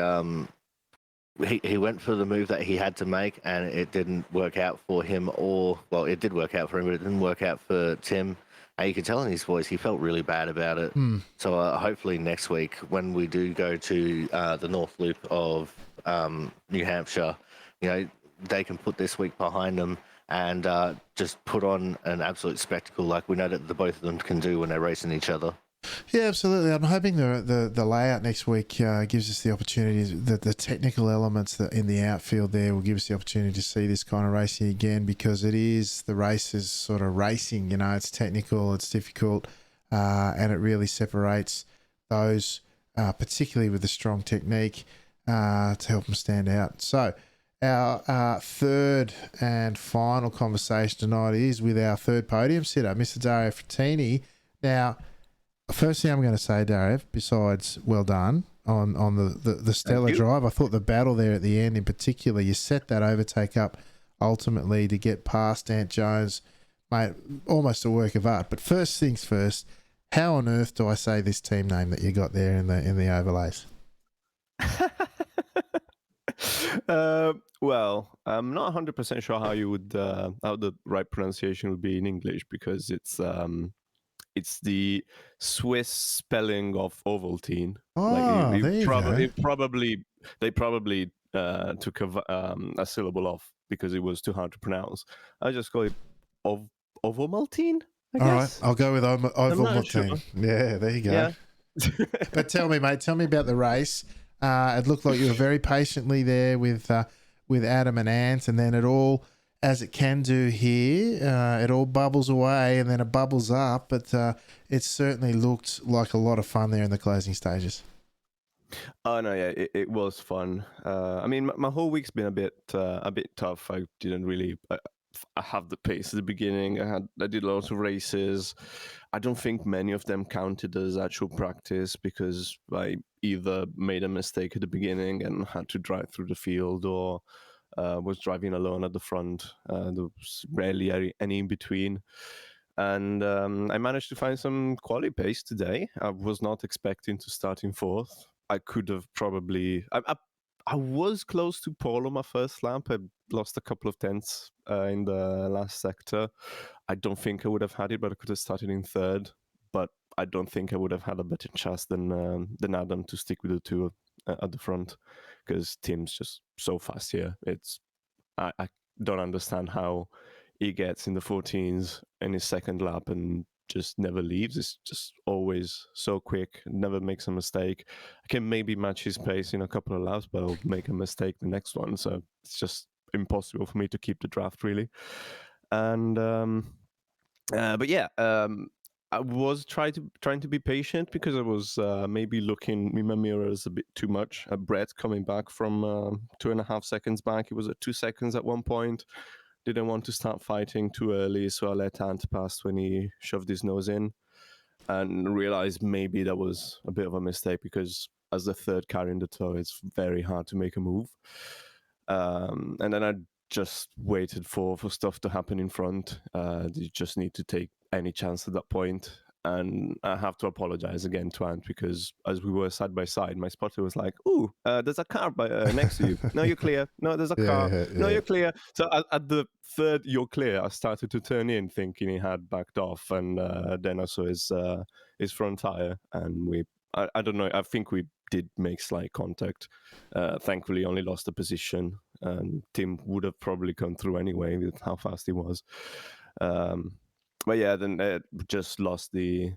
He went for the move that he had to make, and it didn't work out for him. It did work out for him, but it didn't work out for Tim. And you could tell in his voice he felt really bad about it. So hopefully next week, when we do go to the North Loop of New Hampshire, they can put this week behind them and just put on an absolute spectacle like we know that the both of them can do when they're racing each other.
Yeah, absolutely. I'm hoping the layout next week gives us the opportunity, the technical elements that in the outfield there will give us the opportunity to see this kind of racing again, because the race is sort of racing, it's technical, it's difficult, and it really separates those, particularly with the strong technique, to help them stand out. So our third and final conversation tonight is with our third podium sitter, Mr. Dario Frattini. Now, first thing I'm going to say, Dario, besides well done on the stellar drive, I thought the battle there at the end in particular, you set that overtake up ultimately to get past Ant Jones, mate, almost a work of art. But first things first, how on earth do I say this team name that you got there in the overlays?
Well, I'm not 100% sure how the right pronunciation would be in English, because it's the Swiss spelling of Ovaltine.
Oh, there you go.
They probably took a syllable off because it was too hard to pronounce. I just call it Ovomaltine, I guess.
All right, I'll go with Ovomaltine.
Sure.
Yeah, there you go.
Yeah.
But tell me, mate, about the race. It looked like you were very patiently there with Adam and Ant, and then it all, as it can do here, it all bubbles away and then it bubbles up. But it certainly looked like a lot of fun there in the closing stages.
Oh no, yeah, it was fun. I mean, my whole week's been a bit tough. I didn't really I have the pace at the beginning. I did lots of races. I don't think many of them counted as actual practice, because I either made a mistake at the beginning and had to drive through the field, or was driving alone at the front. There was rarely any in between. And I managed to find some quality pace today. I was not expecting to start in fourth. I could have probably... I was close to pole on my first lap. I lost a couple of tenths in the last sector. I don't think I would have had it, but I could have started in third. But I don't think I would have had a better chance than Adam to stick with the two at the front, because Tim's just so fast here. I don't understand how he gets in the 14s in his second lap and just never leaves. It's just always so quick, never makes a mistake. I can maybe match his pace in a couple of laps, but I'll make a mistake the next one. So it's just impossible for me to keep the draft, really. And but yeah, I was trying to be patient because I was maybe looking in my mirrors a bit too much. Brett coming back from 2.5 seconds back, he was at 2 seconds at one point. Didn't want to start fighting too early, so I let Ant pass when he shoved his nose in, and realized maybe that was a bit of a mistake because as the third car in the tow, it's very hard to make a move. And then I just waited for stuff to happen in front. You just need to take any chance at that point. And I have to apologize again to Ant because as we were side by side, my spotter was like, "Ooh, there's a car next to you. No, you're clear. No, there's a car. No, you're clear." So at the third "you're clear," I started to turn in, thinking he had backed off, and then I saw his front tire, and I don't know. I think we did make slight contact. Thankfully, only lost the position, and Tim would have probably come through anyway with how fast he was. But yeah, then just lost the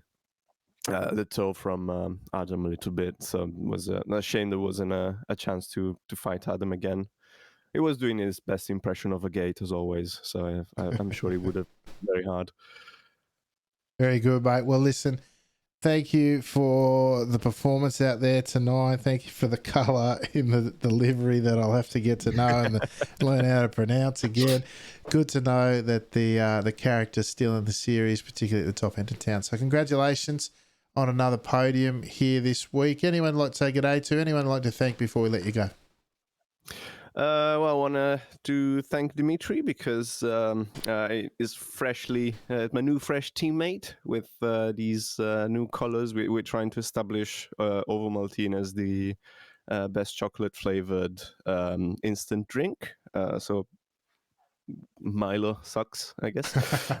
toe from Adam a little bit. So it was a shame there wasn't a chance to fight Adam again. He was doing his best impression of a gate as always, so I'm sure he would have very hard.
Very good, mate. Well, listen, thank you for the performance out there tonight. Thank you for the colour in the livery that I'll have to get to know and learn how to pronounce again. Good to know that the character's still in the series, particularly at the top end of town. So congratulations on another podium here this week. Anyone like to say good day to? Anyone like to thank before we let you go?
Well, I want to thank Dimitri because he is freshly my new fresh teammate with these new colors. We're trying to establish Ovomaltine as the best chocolate flavored instant drink. So Milo sucks, I guess.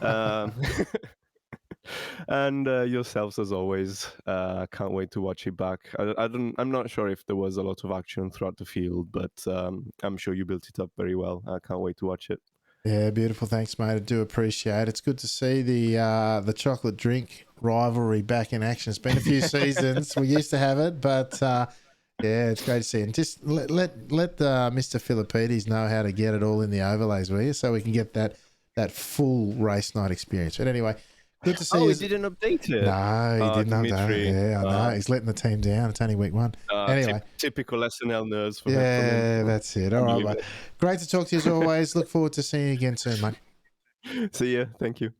And yourselves as always. Can't wait to watch it back. I'm not sure if there was a lot of action throughout the field, but I'm sure you built it up very well. I can't wait to watch it.
Yeah, beautiful. Thanks, mate. I do appreciate it. It's good to see the chocolate drink rivalry back in action. It's been a few seasons. We used to have it, but yeah, it's great to see. And just let Mr. Philippides know how to get it all in the overlays, will you? So we can get that full race night experience. But anyway, good to see you.
He didn't update it.
No, he didn't update it. Yeah, I know. He's letting the team down. It's only week one. Anyway.
Typical SNL nerds.
Yeah, that's it. All right, mate. Great to talk to you as always. Look forward to seeing you again soon, mate.
See you. Thank you.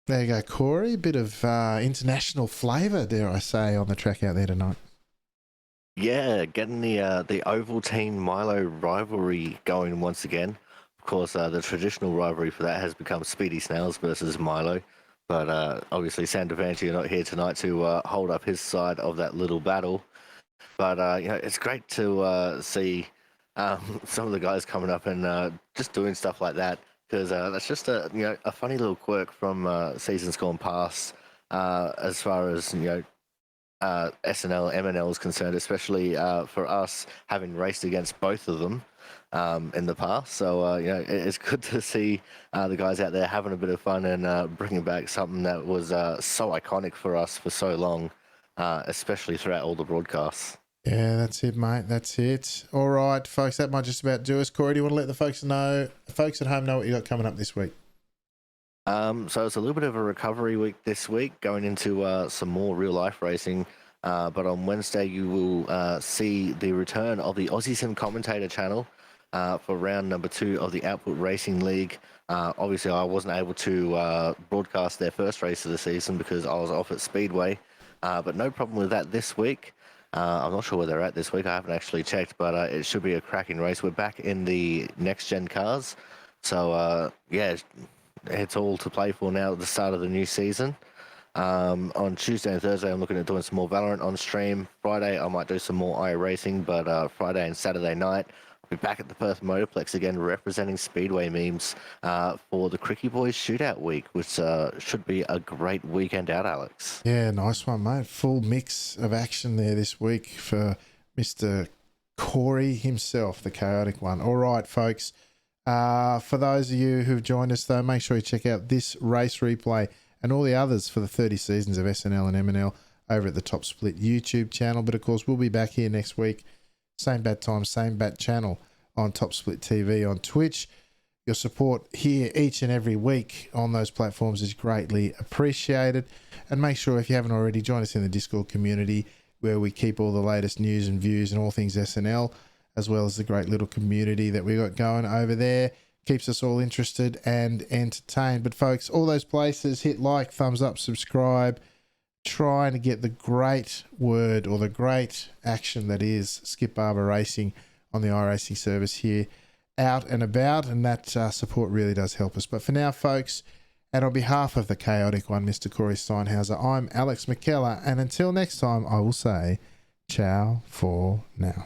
There you go, Corey. A bit of international flavour, dare I say, on the track out there tonight.
Yeah, getting the Ovaltine Milo rivalry going once again. Of course, the traditional rivalry for that has become Speedy Snails versus Milo. But obviously, Sandavanti, you're not here tonight to hold up his side of that little battle. But it's great to see some of the guys coming up and just doing stuff like that, because that's just a funny little quirk from seasons gone past, as far as SNL, MNL is concerned, especially for us having raced against both of them in the past. So it's good to see the guys out there having a bit of fun and bringing back something that was so iconic for us for so long, especially throughout all the broadcasts.
Yeah, that's it, mate. That's it. All right, folks, that might just about do us. Corey, do you want to let the folks at home know what you got coming up this week?
So it's a little bit of a recovery week this week, going into some more real life racing. But on Wednesday, you will see the return of the Aussie Sim Commentator channel for round number 2 of the Output Racing League. Obviously, I wasn't able to broadcast their first race of the season because I was off at Speedway. But no problem with that this week. I'm not sure where they're at this week. I haven't actually checked, but it should be a cracking race. We're back in the next-gen cars. So, it's all to play for now at the start of the new season. On Tuesday and Thursday, I'm looking at doing some more Valorant on stream. Friday, I might do some more iRacing, but Friday and Saturday night, I'll be back at the Perth Motorplex again, representing Speedway memes for the Cricky Boys Shootout Week, which should be a great weekend out, Alex.
Yeah, nice one, mate. Full mix of action there this week for Mr. Corey himself, the chaotic one. All right, folks. For those of you who've joined us, though, make sure you check out this race replay and all the others for the 30 seasons of SNL and MNL over at the Top Split YouTube channel. But of course, we'll be back here next week. Same bat time, same bat channel on Top Split TV on Twitch. Your support here each and every week on those platforms is greatly appreciated. And make sure, if you haven't already, join us in the Discord community where we keep all the latest news and views and all things SNL, as well as the great little community that we got going over there. Keeps us all interested and entertained. But folks, all those places, hit like, thumbs up, subscribe, trying to get the great word or the great action that is Skip Barber Racing on the iRacing service here out and about, and that support really does help us. But for now, folks, and on behalf of the chaotic one, Mr. Corey Steinhauser, I'm Alex McKellar, and until next time, I will say ciao for now.